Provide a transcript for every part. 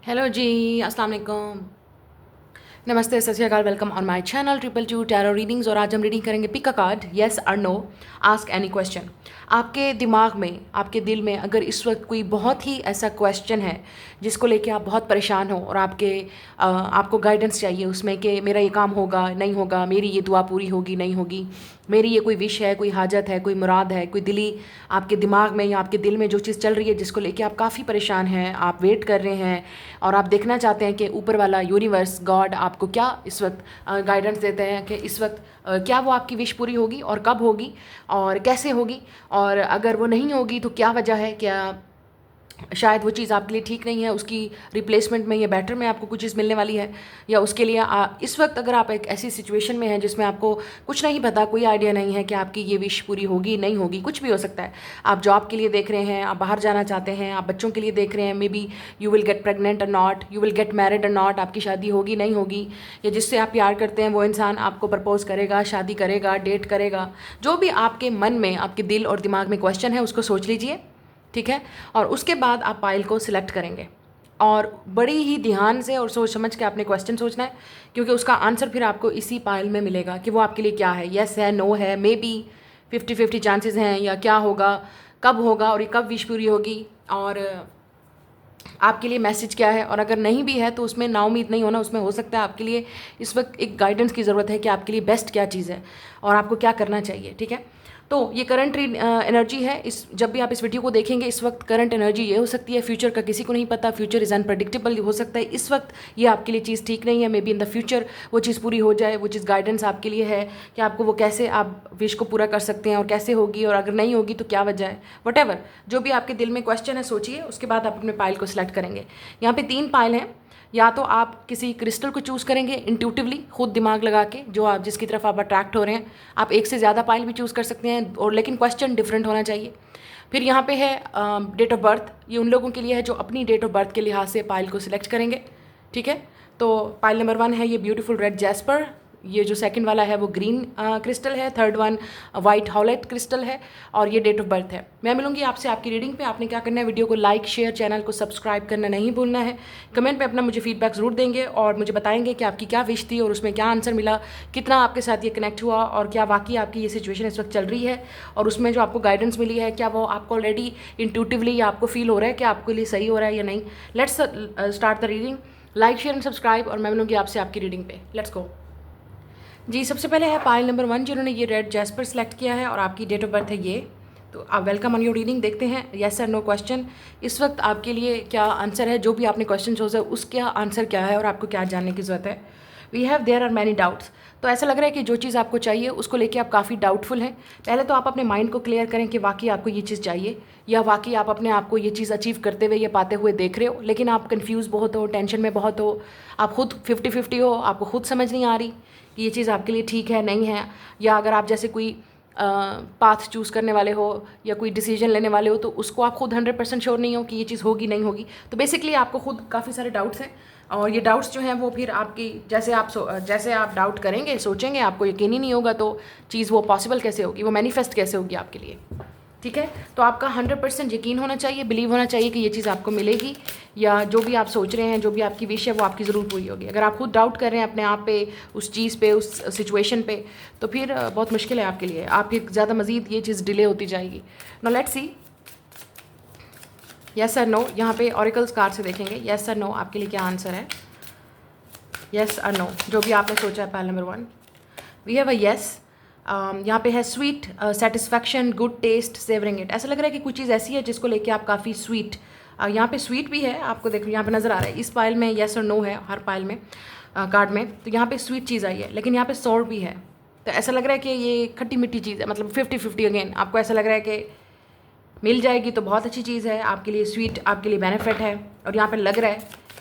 Hello जी, अस्सलाम वालेकुम। नमस्ते, सत श्री अकाल, welcome on my channel triple two tarot readings. और आज हम रीडिंग करेंगे पिक अ कार्ड, येस और नो, आस्क एनी क्वेश्चन। आपके दिमाग में, आपके दिल में अगर इस वक्त कोई बहुत ही ऐसा क्वेश्चन है जिसको लेके आप बहुत परेशान हो और आपको गाइडेंस चाहिए उसमें कि मेरा ये काम होगा नहीं होगा, मेरी ये दुआ पूरी होगी नहीं होगी, मेरी ये कोई विश है, कोई हाजत है, कोई मुराद है, कोई दिली आपके दिमाग में या आपके दिल में जो चीज़ चल रही है जिसको लेके आप काफ़ी परेशान हैं, आप वेट कर रहे हैं और आप देखना चाहते हैं कि ऊपर वाला यूनिवर्स गॉड आपको क्या इस वक्त गाइडेंस देते हैं कि इस वक्त क्या वो आपकी विश पूरी होगी और कब होगी और कैसे होगी, और अगर वो नहीं होगी तो क्या वजह है, क्या शायद वो चीज़ आपके लिए ठीक नहीं है, उसकी रिप्लेसमेंट में या बेटर में आपको कुछ चीज़ मिलने वाली है, या उसके लिए इस वक्त अगर आप एक ऐसी सिचुएशन में हैं जिसमें आपको कुछ नहीं पता, कोई आइडिया नहीं है कि आपकी ये विश पूरी होगी नहीं होगी, कुछ भी हो सकता है। आप जॉब के लिए देख रहे हैं, आप बाहर जाना चाहते हैं, आप बच्चों के लिए देख रहे हैं, maybe you will get pregnant or not, you will get married or not, आपकी शादी होगी नहीं होगी, या जिससे आप प्यार करते हैं वो इंसान आपको प्रपोज करेगा, शादी करेगा, डेट करेगा। जो भी आपके मन में, आपके दिल और दिमाग में क्वेश्चन है उसको सोच लीजिए, ठीक है। और उसके बाद आप पाइल को सिलेक्ट करेंगे और बड़ी ही ध्यान से और सोच समझ के आपने क्वेश्चन सोचना है, क्योंकि उसका आंसर फिर आपको इसी पाइल में मिलेगा कि वो आपके लिए क्या है, येस है, नो है, मे बी 50-50 चांसेस हैं, या क्या होगा, कब होगा और ये कब विश पूरी होगी, और आपके लिए मैसेज क्या है। और अगर नहीं भी है तो उसमें नाउमीद नहीं होना, उसमें हो सकता है आपके लिए इस वक्त एक गाइडेंस की ज़रूरत है कि आपके लिए बेस्ट क्या चीज़ है और आपको क्या करना चाहिए, ठीक है। तो ये करंट एनर्जी है, इस जब भी आप इस वीडियो को देखेंगे इस वक्त करंट एनर्जी ये हो सकती है, फ्यूचर का किसी को नहीं पता, फ्यूचर इज़ अनप्रडिक्टेबल, हो सकता है इस वक्त ये आपके लिए चीज़ ठीक नहीं है, may be in the future वो चीज़ पूरी हो जाए, वो चीज़ गाइडेंस आपके लिए है कि आपको वो कैसे आप विश को पूरा कर सकते हैं और कैसे होगी, और अगर नहीं होगी तो क्या वजह है, वट जो भी आपके दिल में क्वेश्चन है सोचिए, उसके बाद आप अपने पाइल को सिलेक्ट करेंगे। यहाँ पे 3 पाइल हैं, या तो आप किसी क्रिस्टल को चूज़ करेंगे इंट्यूटिवली, खुद दिमाग लगा के, जो आप जिसकी तरफ आप अट्रैक्ट हो रहे हैं। आप एक से ज़्यादा पाइल भी चूज़ कर सकते हैं, और लेकिन क्वेश्चन डिफरेंट होना चाहिए। फिर यहाँ पे है डेट ऑफ बर्थ, ये उन लोगों के लिए है जो अपनी डेट ऑफ बर्थ के लिहाज से पाइल को सिलेक्ट करेंगे, ठीक है। तो पाइल नंबर 1 है ये ब्यूटीफुल रेड जैस्पर, ये जो सेकंड वाला है वो ग्रीन क्रिस्टल है, थर्ड वन वाइट हॉलेट क्रिस्टल है, और ये डेट ऑफ बर्थ है। मैं मिलूंगी आपसे आपकी रीडिंग पे। आपने क्या करना है, वीडियो को लाइक शेयर, चैनल को सब्सक्राइब करना नहीं भूलना है। कमेंट पे अपना मुझे फीडबैक ज़रूर देंगे और मुझे बताएंगे कि आपकी क्या विश थी और उसमें क्या आंसर मिला, कितना आपके साथ ये कनेक्ट हुआ, और क्या वाकई आपकी ये सिचुएशन इस वक्त चल रही है और उसमें जो आपको गाइडेंस मिली है क्या वो आपको ऑलरेडी इंट्यूटिवली या आपको फील हो रहा है कि आपके लिए सही हो रहा है या नहीं। Let's start the reading. Like share and subscribe, और मैं मिलूंगी आपसे आपकी रीडिंग पे। लेट्स गो जी। सबसे पहले है पाइल नंबर 1 जिन्होंने ये रेड जैस्पर सेलेक्ट किया है और आपकी डेट ऑफ बर्थ है ये। तो आप वेलकम ऑन योर रीडिंग। देखते हैं येस और नो क्वेश्चन इस वक्त आपके लिए क्या आंसर है, जो भी आपने क्वेश्चन सोचा उसका आंसर क्या है और आपको क्या जानने की ज़रूरत है। We have there are many doubts. तो ऐसा लग रहा है कि जो चीज़ आपको चाहिए उसको लेके आप काफ़ी डाउटफुल हैं। पहले तो आप अपने माइंड को क्लियर करें कि वाकई आपको ये चीज़ चाहिए, या वाकई आप अपने आप को ये चीज़ अचीव करते हुए या पाते हुए देख रहे हो, लेकिन आप कंफ्यूज बहुत हो, टेंशन में बहुत हो, आप खुद 50-50 हो, आपको खुद समझ नहीं आ रही कि ये चीज़ आपके लिए ठीक है नहीं है। या अगर आप जैसे कोई पाथ चूज़ करने वाले हो या कोई डिसीजन लेने वाले हो तो उसको आप खुद 100% श्योर नहीं हो कि ये चीज़ होगी नहीं होगी। तो बेसिकली आपको खुद काफ़ी सारे डाउट्स हैं, और ये डाउट्स जो हैं वो फिर आपकी जैसे आप डाउट करेंगे, सोचेंगे, आपको यकीन ही नहीं होगा तो चीज़ वो पॉसिबल कैसे होगी, वो मैनिफेस्ट कैसे होगी आपके लिए, ठीक है। तो आपका 100% यकीन होना चाहिए, बिलीव होना चाहिए कि ये चीज़ आपको मिलेगी, या जो भी आप सोच रहे हैं, जो भी आपकी विश है वो आपकी ज़रूर पूरी होगी। अगर आप खुद डाउट कर रहे हैं अपने आप पे, उस चीज़ पे, उस सिचुएशन पे, तो फिर बहुत मुश्किल है आपके लिए, आपकी ज़्यादा मज़ीद ये चीज़ डिले होती जाएगी। नो लेट्स सी येस और नो। यहाँ पे ऑरिकल्स कार्ड से देखेंगे येस और नो आपके लिए क्या आंसर है। येस और नो जो भी आपने सोचा है। Pile number 1 we have a yes. यहाँ पे है sweet satisfaction, good taste, savouring it. ऐसा लग रहा है कि कुछ चीज़ ऐसी है जिसको लेके आप काफ़ी स्वीट, यहाँ पे स्वीट भी है, आपको देखो यहाँ पे नज़र आ रहा है। इस पाइल में येस और नो है, हर पाइल में कार्ड में, तो यहाँ पे स्वीट चीज़ आई है, लेकिन यहाँ पे सॉर भी है। तो ऐसा लग रहा है कि ये खट्टी मीठी चीज़ है, मतलब 50-50 अगेन। आपको ऐसा लग रहा है कि मिल जाएगी तो बहुत अच्छी चीज़ है आपके लिए, स्वीट आपके लिए बेनिफिट है। और यहाँ पे लग रहा है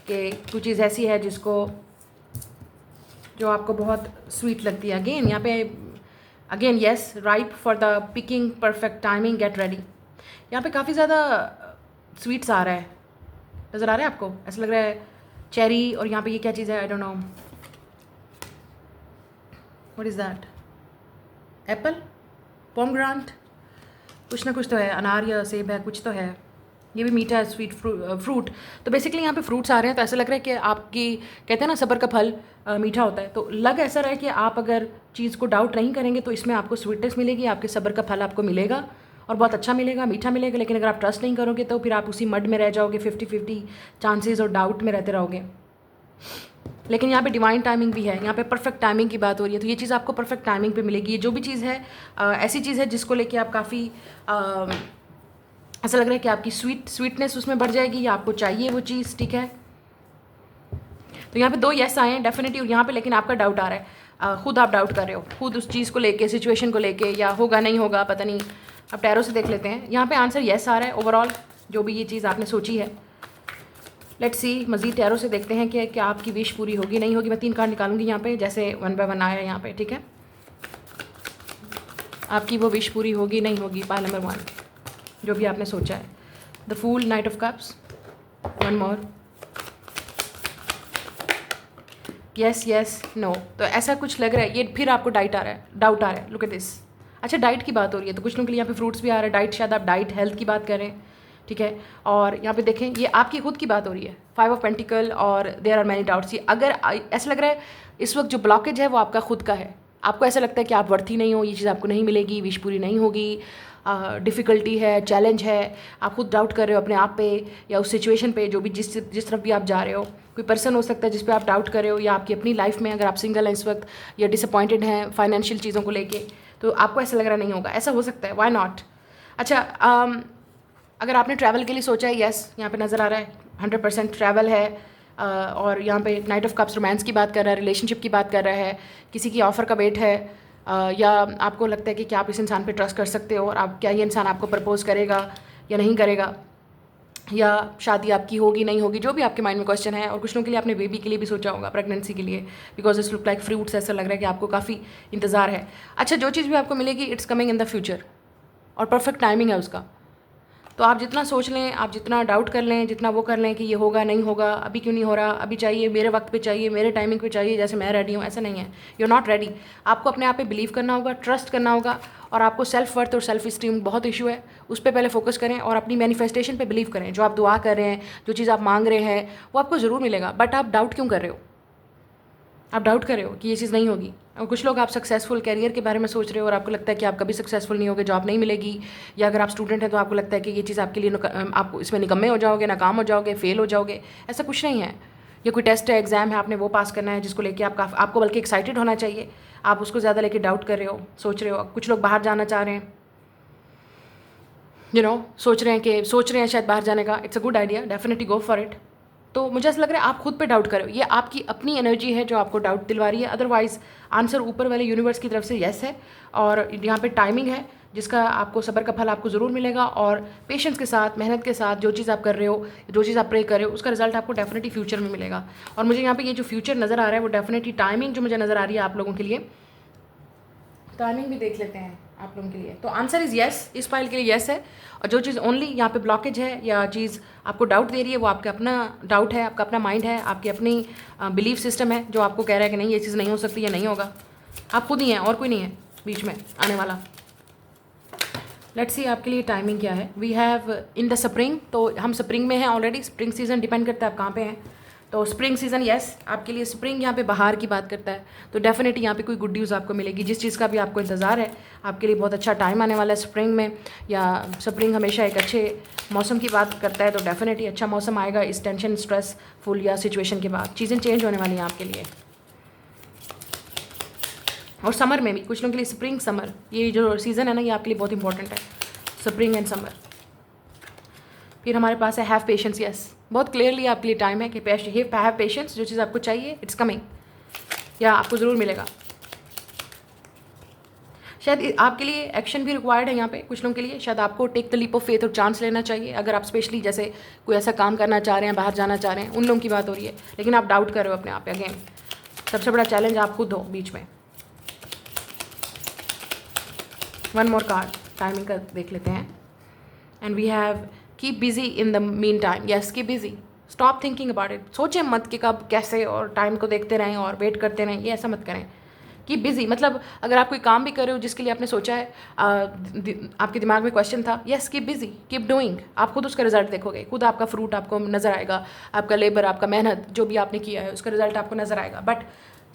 कि कुछ चीज़ ऐसी है जो आपको बहुत स्वीट लगती है। अगेन यहाँ पे again yes, ripe for the picking, perfect timing, get ready. यहाँ पे काफ़ी ज़्यादा स्वीट्स आ रहा है, नज़र आ रहा है आपको, ऐसा लग रहा है चेरी। और यहाँ पे ये क्या चीज़ है, I don't know what is that, apple, pomegranate, कुछ ना कुछ तो है, अनार या सेब है, कुछ तो है। ये भी मीठा है, स्वीट फ्रूट। तो बेसिकली यहाँ पे फ्रूट्स आ रहे हैं, तो ऐसा लग रहा है कि आपकी, कहते हैं ना सब्र का फल मीठा होता है, तो लग ऐसा रहा है कि आप अगर चीज़ को डाउट नहीं करेंगे तो इसमें आपको स्वीटनेस मिलेगी, आपके सब्र का फल आपको मिलेगा और बहुत अच्छा मिलेगा, मीठा मिलेगा। लेकिन अगर आप ट्रस्ट नहीं करोगे तो फिर आप उसी मड में रह जाओगे, 50-50 चांसेस और डाउट में रहते रहोगे। लेकिन यहाँ पे डिवाइन टाइमिंग भी है, यहाँ पे परफेक्ट टाइमिंग की बात हो रही है, तो ये चीज़ आपको परफेक्ट टाइमिंग पे मिलेगी। ये जो भी चीज़ है ऐसी चीज़ है जिसको लेके आप काफ़ी ऐसा लग रहा है कि आपकी स्वीटनेस उसमें बढ़ जाएगी या आपको चाहिए वो चीज़, ठीक है। तो यहाँ पे 2 येस आए हैं डेफिनेटली, और यहाँ पे लेकिन आपका डाउट आ रहा है, खुद आप डाउट कर रहे हो, खुद उस चीज़ को लेके, सिचुएशन को लेके, या होगा नहीं होगा पता नहीं। अब टैरो से देख लेते हैं, यहाँ पे आंसर येस आ रहा है ओवरऑल, जो भी ये चीज़ आपने सोची है। लेट्स सी, मज़ीद टैरो से देखते हैं कि क्या आपकी विश पूरी होगी नहीं होगी। मैं 3 कार्ड निकालूंगी यहाँ पे, जैसे 1 बाय 1 आया यहाँ पे, ठीक है। आपकी वो विश पूरी होगी नहीं होगी, पाइल नंबर 1, जो भी आपने सोचा है। The fool, knight of cups, 1 more, yes yes no. तो ऐसा कुछ लग रहा है, ये फिर आपको डाउट आ रहा है, लुक एट दिस। अच्छा, डाइट की बात हो रही है, तो कुछ लोगों के लिए यहाँ पे फ्रूट्स भी आ रहा है, डाइट, शायद आप डाइट हेल्थ की बात कर रहे हैं, ठीक है। और यहाँ पे देखें, ये आपकी खुद की बात हो रही है, 5 ऑफ पेंटिकल, और देयर आर मैनी डाउट्स। अगर ऐसा लग रहा है इस वक्त जो ब्लॉकेज है वो आपका खुद का है, आपको ऐसा लगता है कि आप वर्थी नहीं हो, ये चीज़ आपको नहीं मिलेगी, विश पूरी नहीं होगी, डिफ़िकल्टी है, चैलेंज है, आप खुद डाउट कर रहे हो अपने आप पे या उस सिचुएशन पे, जो भी जिस तरफ भी आप जा रहे हो। कोई पर्सन हो सकता है जिस पे आप डाउट कर रहे हो, या आपकी अपनी लाइफ में अगर आप सिंगल हैं इस वक्त, या डिसअपॉइंटेड हैं फाइनेंशियल चीज़ों को लेके, तो आपको ऐसा लग रहा नहीं होगा, ऐसा हो सकता है, व्हाई नॉट। अच्छा, अगर आपने ट्रैवल के लिए सोचा है, यस यहाँ पे नज़र आ रहा है 100% ट्रैवल है, और यहाँ पे नाइट ऑफ कप्स रोमांस की बात कर रहा है, रिलेशनशिप की बात कर रहा है, किसी की ऑफ़र का वेट है, या आपको लगता है कि क्या आप इस इंसान पे ट्रस्ट कर सकते हो, और आप क्या ये इंसान आपको प्रपोज करेगा या नहीं करेगा, या शादी आपकी होगी नहीं होगी, जो भी आपके माइंड में क्वेश्चन है। और कुछ लोगों के लिए आपने बेबी के लिए भी सोचा होगा, प्रेगनेंसी के लिए, because it's look like fruits, ऐसा लग रहा है कि आपको काफ़ी इंतज़ार है। अच्छा, जो चीज़ भी आपको मिलेगी it's coming in the future, और परफेक्ट टाइमिंग है उसका। तो आप जितना सोच लें, आप जितना डाउट कर लें, जितना वो कर लें कि ये होगा नहीं होगा, अभी क्यों नहीं हो रहा, अभी चाहिए, मेरे वक्त पे चाहिए, मेरे टाइमिंग पे चाहिए, जैसे मैं रेडी हूँ, ऐसा नहीं है। You are not ready. आपको अपने आप पे बिलीव करना होगा, ट्रस्ट करना होगा, और आपको सेल्फ वर्थ और सेल्फ स्टीम बहुत इशू है, उस पर पहले फोकस करें और अपनी मैनिफेस्टेशन पे बिलीव करें। जो आप दुआ कर रहे हैं, जो चीज़ आप मांग रहे हैं, वो आपको ज़रूर मिलेगा। बट आप डाउट क्यों कर रहे हो? आप डाउट कर रहे हो कि ये चीज़ नहीं होगी। और कुछ लोग आप सक्सेसफुल कैरियर के बारे में सोच रहे हो और आपको लगता है कि आप कभी सक्सेसफुल नहीं होगे, जॉब नहीं मिलेगी, या अगर आप स्टूडेंट हैं तो आपको लगता है कि ये चीज़ आपके लिए आप इसमें निकम्मे हो जाओगे, नाकाम हो जाओगे, फेल हो जाओगे। ऐसा कुछ नहीं है। ये कोई टेस्ट है, एग्जाम है, आपने वो पास करना है, जिसको लेके आपको बल्कि एक्साइटेड होना चाहिए। आप उसको ज़्यादा लेके डाउट कर रहे हो, सोच रहे हो। कुछ लोग बाहर जाना चाह रहे हैं, सोच रहे हैं शायद बाहर जाने का। It's a good idea, definitely go for it. तो मुझे ऐसा लग रहा है आप खुद पे डाउट करो, ये आपकी अपनी एनर्जी है जो आपको डाउट दिलवा रही है। अदरवाइज आंसर ऊपर वाले यूनिवर्स की तरफ से येस है, और यहाँ पे टाइमिंग है जिसका आपको सब्र का फल आपको ज़रूर मिलेगा। और पेशेंस के साथ, मेहनत के साथ जो चीज़ आप कर रहे हो, जो चीज़ आप प्रे कर रहे हो, उसका रिजल्ट आपको डेफिनेटली फ्यूचर में मिलेगा। और मुझे यहाँ पे ये जो फ्यूचर नज़र आ रहा है वो डेफिनेटली टाइमिंग जो मुझे नज़र आ रही है आप लोगों के लिए, टाइमिंग भी देख लेते हैं आप लोगों के लिए। तो आंसर इज़ येस, इस फाइल के लिए येस है। और जो चीज़ ओनली यहाँ पे ब्लॉकेज है या चीज़ आपको डाउट दे रही है, वो आपका अपना डाउट है, आपका अपना माइंड है, आपकी अपनी बिलीफ सिस्टम है जो आपको कह रहा है कि नहीं ये चीज़ नहीं हो सकती या नहीं होगा। आप खुद ही हैं और कोई नहीं है बीच में आने वाला। लेट्स सी आपके लिए टाइमिंग क्या है। We have in the spring, तो हम स्प्रिंग में हैं ऑलरेडी। स्प्रिंग सीजन डिपेंड करता है आप कहाँ पे हैं। तो स्प्रिंग सीजन येस आपके लिए। स्प्रिंग यहाँ पे बाहर की बात करता है, तो डेफिनेटली यहाँ पे कोई गुड न्यूज़ आपको मिलेगी। जिस चीज़ का भी आपको इंतज़ार है, आपके लिए बहुत अच्छा टाइम आने वाला है स्प्रिंग में। या स्प्रिंग हमेशा एक अच्छे मौसम की बात करता है, तो डेफिनेटली अच्छा मौसम आएगा इस टेंशन, स्ट्रेस फुल या सिचुएशन के बाद। चीज़ें चेंज होने वाली हैं आपके लिए। और समर में भी कुछ लोगों के लिए स्प्रिंग समर, ये जो सीज़न है ना, ये आपके लिए बहुत इंपॉर्टेंट है, स्प्रिंग एंड समर। फिर हमारे पास है हैव पेशेंस। यस, बहुत क्लियरली आपके लिए टाइम है कि हैव पेशेंस, जो चीज़ आपको चाहिए इट्स कमिंग, या आपको ज़रूर मिलेगा। शायद आपके लिए एक्शन भी रिक्वायर्ड है यहाँ पे कुछ लोगों के लिए। शायद आपको take the leap of faith और चांस लेना चाहिए। अगर आप स्पेशली जैसे कोई ऐसा काम करना चाह रहे हैं, बाहर जाना चाह रहे हैं, उन लोगों की बात हो रही है, लेकिन आप डाउट कर रहे हो अपने आप पे। अगेन सबसे बड़ा चैलेंज आप खुद हो बीच में। वन मोर कार्ड टाइमिंग का देख लेते हैं। And we have keep busy in the meantime. Yes, keep busy, stop thinking about it. सोचें मत कि कब कैसे, और टाइम को देखते रहें और वेट करते रहें, ये ऐसा मत करें। कीप बिजी, मतलब अगर आप कोई काम भी कर रहे हो जिसके लिए आपने सोचा है, आपके दिमाग में क्वेश्चन था, yes keep busy, keep doing, आप खुद उसका रिजल्ट देखोगे, खुद आपका फ्रूट आपको नज़र आएगा, आपका लेबर, आपका मेहनत जो भी आपने किया है उसका रिजल्ट आपको नज़र आएगा। बट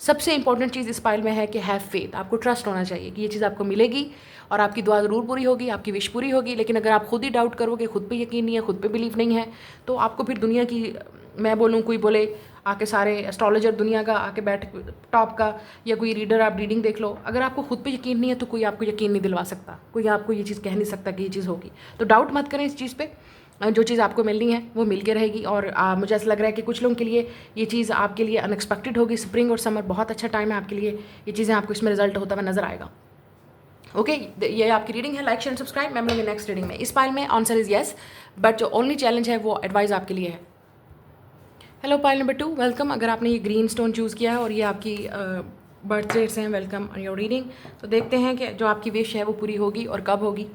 सबसे इंपॉर्टेंट चीज़ इस फाइल में है कि हैव फेथ, आपको ट्रस्ट होना चाहिए कि ये चीज़ आपको मिलेगी और आपकी दुआ ज़रूर पूरी होगी, आपकी विश पूरी होगी। लेकिन अगर आप खुद ही डाउट करोगे, खुद पे यकीन नहीं है, खुद पे बिलीव नहीं है, तो आपको फिर दुनिया की, मैं बोलूँ कोई बोले आके सारे एस्ट्रोलॉजर दुनिया का आके बैठ टॉप का, या कोई रीडर आप रीडिंग देख लो, अगर आपको खुद पे यकीन नहीं है तो कोई आपको यकीन नहीं दिलवा सकता, कोई आपको ये चीज़ कह नहीं सकता कि ये चीज़ होगी। तो डाउट मत करें इस चीज़ पे, जो चीज़ आपको मिलनी है वो मिल के रहेगी। और मुझे ऐसा लग रहा है कि कुछ लोगों के लिए ये चीज़ आपके लिए अनएक्सपेक्टेड होगी। स्प्रिंग और समर बहुत अच्छा टाइम है आपके लिए, ये चीज़ें आपको इसमें रिजल्ट होता हुआ नजर आएगा। ओके, ये आपकी रीडिंग है। Like share subscribe. मैं मिलूंगी नेक्स्ट रीडिंग में। इस फाइल में आंसर इज़ येस, बट जो ओनली चैलेंज है वो एडवाइस आपके लिए है। Hello pile number 2, welcome. अगर आपने ये ग्रीन स्टोन चूज़ किया है और ये आपकी बर्थ डेट्स हैं, वेलकम ऑन योर रीडिंग। तो देखते हैं कि जो आपकी विश है वो पूरी होगी और कब होगी,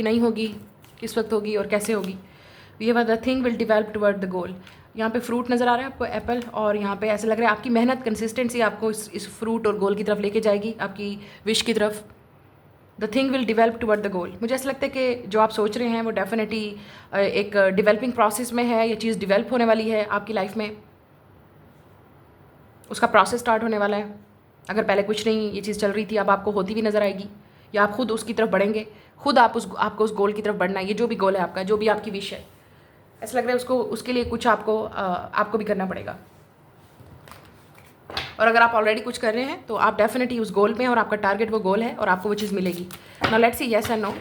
नहीं होगी, किस वक्त होगी और कैसे होगी। ये the thing will develop toward the goal. यहाँ पे फ्रूट नज़र आ रहा है आपको, एप्पल, और यहाँ पे ऐसे लग रहा है आपकी मेहनत, कंसिस्टेंसी आपको इस फ्रूट और गोल की तरफ लेके जाएगी, आपकी विश की तरफ। The thing will develop toward the goal. मुझे ऐसा लगता है कि जो आप सोच रहे हैं वो डेफिनेटली एक डिवेलपिंग प्रोसेस में है, ये चीज़ डिवेल्प होने वाली है आपकी लाइफ में, उसका प्रोसेस स्टार्ट होने वाला है। अगर पहले कुछ नहीं ये चीज़ चल रही थी, अब आपको होती भी नज़र आएगी, या आप खुद उसकी तरफ बढ़ेंगे, खुद आपको उस गोल की तरफ बढ़ना है। ये जो भी गोल है आपका, जो भी आपकी विश है, ऐसा लग रहा है उसको, उसके लिए कुछ आपको भी करना पड़ेगा। और अगर आप ऑलरेडी कुछ कर रहे हैं तो आप डेफिनेटली उस गोल पे हैं और आपका टारगेट वो गोल है और आपको वो चीज़ मिलेगी। नाउ लेट्स सी येस और नो।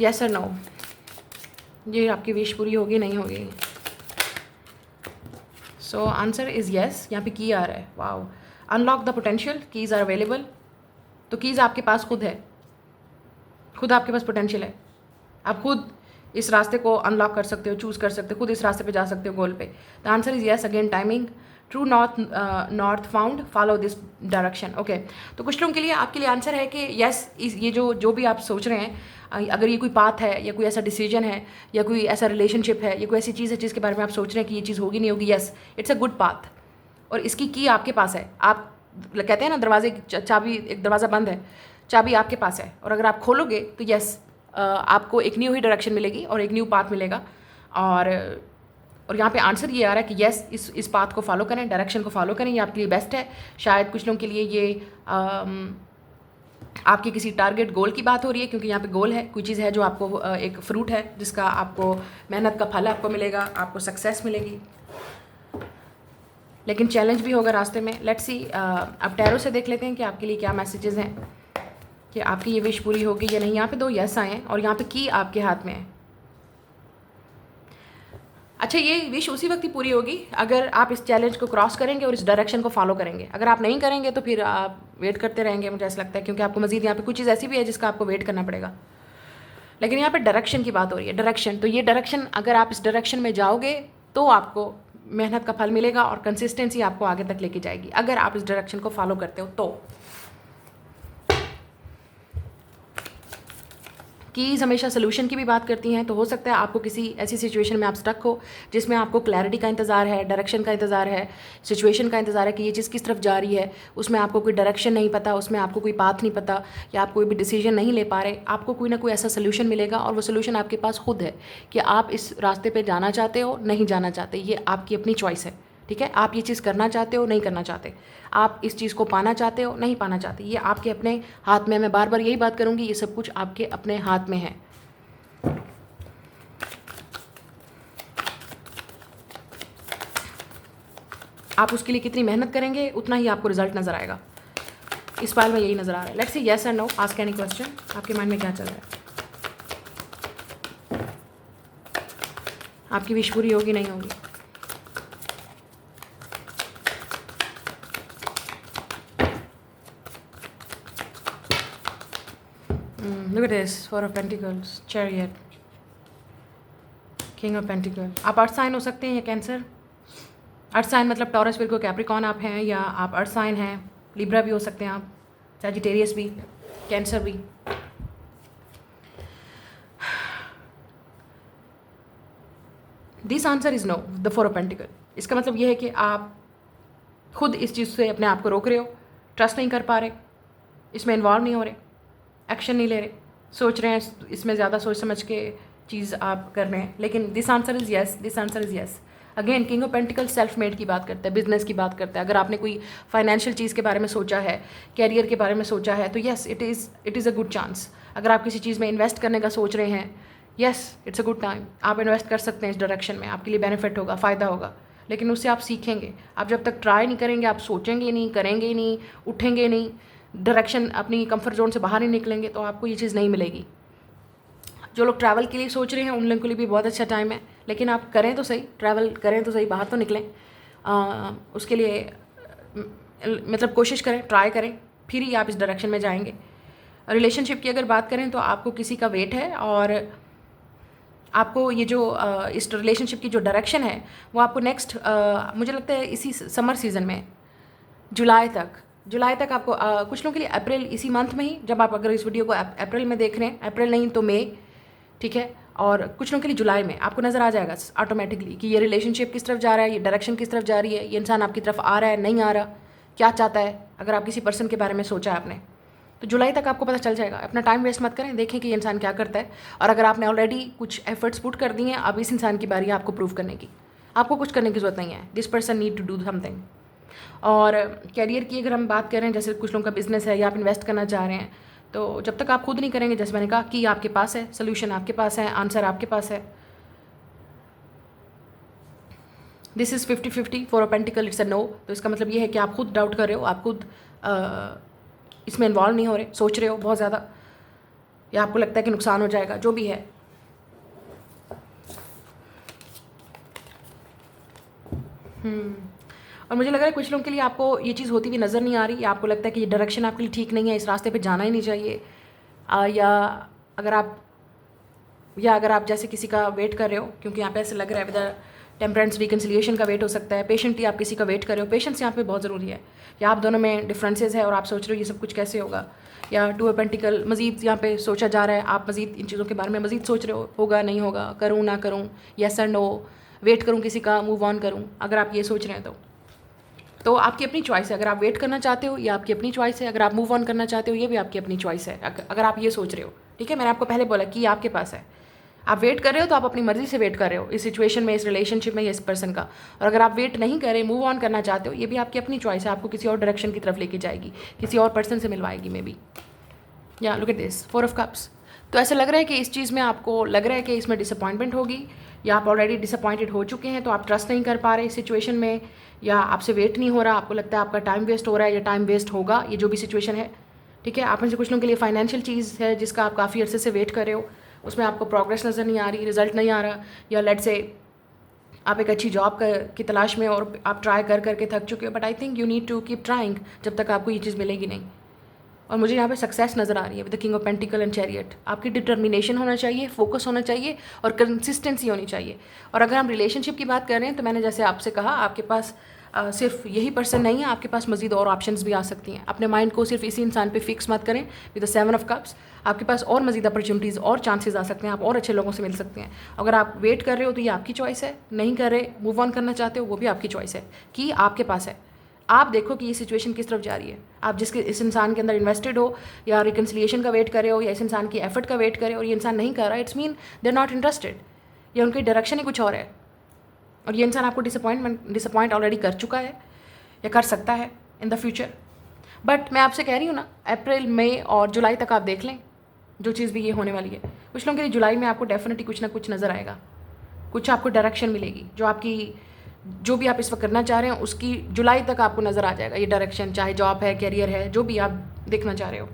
येस और नो, ये आपकी विश पूरी होगी नहीं होगी। So answer is yes. यहाँ पे की आ रहा है, wow. Unlock the potential, keys are available. तो कीज़ आपके पास खुद है, खुद आपके पास पोटेंशियल है, आप खुद इस रास्ते को अनलॉक कर सकते हो, चूज़ कर सकते हो, खुद इस रास्ते पे जा सकते हो गोल पे। The answer is yes again. Timing, true north found, follow this direction. Okay, तो कुछ लोगों के लिए, आपके लिए आंसर है कि येस, ये जो भी आप सोच रहे हैं, अगर ये कोई पाथ है या कोई ऐसा डिसीजन है या कोई ऐसा रिलेशनशिप है या कोई ऐसी चीज़ है जिसके बारे में आप सोच रहे हैं कि ये चीज़ होगी नहीं होगी, yes, it's a good path और इसकी की आपके पास है। आप कहते हैं ना, दरवाजे की चाबी, एक दरवाज़ा बंद है, चाबी आपके पास है, और अगर आप खोलोगे तो येस, आपको एक न्यू ही डायरेक्शन मिलेगी और एक न्यू पाथ मिलेगा। और यहाँ पे आंसर ये आ रहा है कि येस, इस पाथ को फॉलो करें, डायरेक्शन को फॉलो करें, ये आपके लिए बेस्ट है। शायद कुछ लोगों के लिए ये आपके किसी टारगेट गोल की बात हो रही है, क्योंकि यहाँ पे गोल है, कोई चीज़ है जो आपको, एक फ्रूट है जिसका आपको मेहनत का फल आपको मिलेगा, आपको सक्सेस मिलेगी, लेकिन चैलेंज भी होगा रास्ते में। लेट्स सी, अब टैरो से देख लेते हैं कि आपके लिए क्या मैसेजेस हैं, कि आपकी ये विश पूरी होगी या नहीं। यहाँ पे 2 यस आए हैं और यहाँ पे की आपके हाथ में है। अच्छा, ये विश उसी वक्त ही पूरी होगी अगर आप इस चैलेंज को क्रॉस करेंगे और इस डायरेक्शन को फॉलो करेंगे। अगर आप नहीं करेंगे तो फिर आप वेट करते रहेंगे, मुझे ऐसा लगता है, क्योंकि आपको मजीद यहाँ पे कुछ चीज़ ऐसी भी है जिसका आपको वेट करना पड़ेगा। लेकिन यहाँ पे डायरेक्शन की बात हो रही है, डायरेक्शन। तो ये डायरेक्शन, अगर आप इस डायरेक्शन में जाओगे तो आपको मेहनत का फल मिलेगा और कंसिस्टेंसी आपको आगे तक लेके जाएगी, अगर आप इस डायरेक्शन को फॉलो करते हो तो। कीज़ हमेशा सोल्यूशन की भी बात करती हैं, तो हो सकता है आपको किसी ऐसी सिचुएशन में आप स्टक हो जिसमें आपको क्लैरिटी का इंतज़ार है, डायरेक्शन का इंतज़ार है, सिचुएशन का इंतज़ार है कि ये चीज़ किस तरफ जा रही है, उसमें आपको कोई डायरेक्शन नहीं पता, उसमें आपको कोई पाथ नहीं पता, या आप कोई भी डिसीजन नहीं ले पा रहे। आपको कोई ना कोई ऐसा सोल्यूशन मिलेगा और वो सोल्यूशन आपके पास खुद है कि आप इस रास्ते पर जाना चाहते हो, नहीं जाना चाहते, ये आपकी अपनी चॉइस है। ठीक है, आप ये चीज़ करना चाहते हो, नहीं करना चाहते, आप इस चीज़ को पाना चाहते हो, नहीं पाना चाहते, ये आपके अपने हाथ में। मैं बार बार यही बात करूँगी, ये सब कुछ आपके अपने हाथ में है। आप उसके लिए कितनी मेहनत करेंगे उतना ही आपको रिजल्ट नज़र आएगा। इस फाइल में यही नज़र आ रहा है। लेट्स सी येस और नो, आस्क एनी क्वेश्चन। आपके माइंड में क्या चल रहा है, आपकी विश पूरी होगी नहीं होगी। Look at this, 4 of Pentacles, Chariot, King of Pentacles। आप अर्थ साइन हो सकते हैं या कैंसर। अर्थ साइन मतलब टॉरस, विर्गो, कैप्रिकॉर्न आप हैं, या आप अर्थ साइन हैं, लिब्रा भी हो सकते हैं आप, सैजिटेरियस भी, कैंसर भी। This answer is no, the 4 of pentacle. इसका मतलब ये है कि आप खुद इस चीज़ से अपने आप को रोक रहे हो, ट्रस्ट नहीं कर पा रहे, इसमें इन्वॉल्व नहीं हो रहे, एक्शन नहीं ले रहे, सोच रहे हैं इसमें ज़्यादा सोच समझ के चीज़ आप कर रहे हैं। लेकिन this answer is yes, this answer is yes. Again king of pentacle self made की बात करता है, बिजनेस की बात करता है। अगर आपने कोई फाइनेंशियल चीज़ के बारे में सोचा है, कैरियर के बारे में सोचा है, तो yes it is a good chance. अगर आप किसी चीज़ में इन्वेस्ट करने का सोच रहे हैं, yes it's a good time, आप इन्वेस्ट कर सकते हैं इस डायरेक्शन में, आपके लिए बेनिफिट होगा, फ़ायदा होगा। लेकिन उससे आप सीखेंगे। आप जब तक ट्राई नहीं करेंगे, आप सोचेंगे नहीं, करेंगे नहीं, उठेंगे नहीं, डायरेक्शन अपनी कंफर्ट जोन से बाहर नहीं निकलेंगे, तो आपको ये चीज़ नहीं मिलेगी। जो लोग ट्रैवल के लिए सोच रहे हैं उन लोगों के लिए भी बहुत अच्छा टाइम है, लेकिन आप करें तो सही, ट्रैवल करें तो सही, बाहर तो निकलें। उसके लिए मतलब कोशिश करें, ट्राई करें, फिर ही आप इस डायरेक्शन में जाएंगे। रिलेशनशिप की अगर बात करें तो आपको किसी का वेट है, और आपको ये जो इस रिलेशनशिप की जो डायरेक्शन है वो आपको नेक्स्ट मुझे लगता है इसी समर सीज़न में जुलाई तक आपको कुछ लोगों के लिए अप्रैल, इसी मंथ में ही, जब आप अगर इस वीडियो को अप्रैल में देख रहे हैं, अप्रैल नहीं तो मई, ठीक है, और कुछ लोगों के लिए जुलाई में आपको नज़र आ जाएगा ऑटोमेटिकली कि ये रिलेशनशिप किस तरफ जा रहा है, ये डायरेक्शन किस तरफ जा रही है, ये इंसान आपकी तरफ आ रहा है, नहीं आ रहा, क्या चाहता है। अगर आप किसी पर्सन के बारे में सोचा है आपने, तो जुलाई तक आपको पता चल जाएगा। अपना टाइम वेस्ट मत करें, देखें कि ये इंसान क्या करता है। और अगर आपने ऑलरेडी कुछ एफर्ट्स पुट कर दिए हैं, अब इस इंसान की बारी है आपको प्रूव करने की। आपको कुछ करने की ज़रूरत नहीं है, this person need to do something. और कैरियर की अगर हम बात करें, जैसे कुछ लोगों का बिजनेस है या आप इन्वेस्ट करना चाह रहे हैं, तो जब तक आप खुद नहीं करेंगे, जैसे मैंने कहा कि आपके पास है, सोल्यूशन आपके पास है, आंसर आपके पास है। This is 50-50 for a pentacle, it's a no. तो इसका मतलब ये है कि आप खुद डाउट कर रहे हो, आप खुद इसमें इन्वॉल्व नहीं हो रहे, सोच रहे हो बहुत ज़्यादा, या आपको लगता है कि नुकसान हो जाएगा, जो भी है। और मुझे लग रहा है कुछ लोगों के लिए आपको ये चीज़ होती हुई नज़र नहीं आ रही, या आपको लगता है कि ये डायरेक्शन आपके लिए ठीक नहीं है, इस रास्ते पे जाना ही नहीं चाहिए। या अगर आप जैसे किसी का वेट कर रहे हो, क्योंकि यहाँ पे ऐसे लग रहा है विद टेम्परेंस रिकन्सिलिएशन का वेट हो सकता है, पेशेंटली आप किसी का वेट कर रहे हो, पेशेंस यहाँ पे बहुत ज़रूरी है। या आप दोनों में डिफरेंसेस है और आप सोच रहे हो ये सब कुछ कैसे होगा, या टू अ पेंटिकल मज़ीद यहाँ पे सोचा जा रहा है, आप मज़ीद इन चीज़ों के बारे में मज़ीद सोच रहे हो, होगा नहीं होगा, करूँ ना करूँ, येस और नो, वेट करूँ किसी का, मूव ऑन करूँ। अगर आप ये सोच रहे हैं तो आपकी अपनी चॉइस है। अगर आप वेट करना चाहते हो, ये आपकी अपनी चॉइस है। अगर आप मूव ऑन करना चाहते हो, ये भी आपकी अपनी चॉइस है, अगर आप ये सोच रहे हो, ठीक है। मैंने आपको पहले बोला कि आपके पास है, आप वेट कर रहे हो तो आप अपनी मर्जी से वेट कर रहे हो इस सिचुएशन में, इस रिलेशनशिप में, इस पर्सन का। और अगर आप वेट नहीं कर रहे, मूव ऑन करना चाहते हो, ये भी आपकी अपनी चॉइस है, आपको किसी और डायरेक्शन की तरफ लेके जाएगी, किसी और पर्सन से मिलवाएगी मे बी। या look at this 4 of cups. तो ऐसा लग रहा है कि इस चीज़ में आपको लग रहा है कि इसमें डिसअपॉइंटमेंट होगी, या आप ऑलरेडी डिसअपॉइंटेड हो चुके हैं, तो आप ट्रस्ट नहीं कर पा रहे इस सिचुएशन में, या आपसे वेट नहीं हो रहा, आपको लगता है आपका टाइम वेस्ट हो रहा है, या टाइम वेस्ट होगा, ये जो भी सिचुएशन है, ठीक है। आप में से कुछ लोगों के लिए फाइनेंशियल चीज़ है जिसका आप काफ़ी अर्से से वेट कर रहे हो, उसमें आपको प्रोग्रेस नज़र नहीं आ रही, रिजल्ट नहीं आ रहा, या लेट से आप एक अच्छी जॉब की तलाश में और आप ट्राई कर करके थक चुके हो, but I think you need to keep trying जब तक आपको ये चीज़ मिलेगी नहीं। और मुझे यहाँ पे सक्सेस नज़र आ रही है with the king of pentacle and chariot. आपकी डिटर्मिनेशन होना चाहिए, फोकस होना चाहिए, और कंसिस्टेंसी होनी चाहिए। और अगर हम रिलेशनशिप की बात कर रहे हैं, तो मैंने जैसे आपसे कहा, आपके पास सिर्फ यही पर्सन नहीं है, आपके पास मज़ीद और ऑप्शंस भी आ सकती हैं। अपने माइंड को सिर्फ इसी इंसान पे फिक्स मत करें विद द 7 ऑफ कप्स। आपके पास और मज़ीद अपॉर्चुनिटीज़ और चांसेस आ सकते हैं, आप और अच्छे लोगों से मिल सकते हैं। अगर आप वेट कर रहे हो तो ये आपकी चॉइस है, नहीं कर रहे, मूव ऑन करना चाहते हो, वो भी आपकी चॉइस है कि आपके पास है। आप देखो कि ये सिचुएशन किस तरफ जा रही है। आप जिसके इस इंसान के अंदर इन्वेस्टेड हो, या रिकन्सिलिएशन का वेट कर रहे हो, या इस इंसान की एफर्ट का वेट कर रहे हो, और ये इंसान नहीं कर रहा, it's mean they are not interested, या उनकी डायरेक्शन ही कुछ और है, और ये इंसान आपको डिसअपॉइंट ऑलरेडी कर चुका है या कर सकता है इन द फ्यूचर। बट मैं आपसे कह रही हूँ ना, अप्रैल, मई और जुलाई तक आप देख लें, जो चीज़ भी ये होने वाली है। कुछ लोगों के लिए जुलाई में आपको डेफिनेटली कुछ ना कुछ नज़र आएगा, कुछ आपको डायरेक्शन मिलेगी, जो भी आप इस वक्त करना चाह रहे हैं उसकी जुलाई तक आपको नज़र आ जाएगा ये डायरेक्शन, चाहे जॉब है, कैरियर है, जो भी आप देखना चाह रहे हो,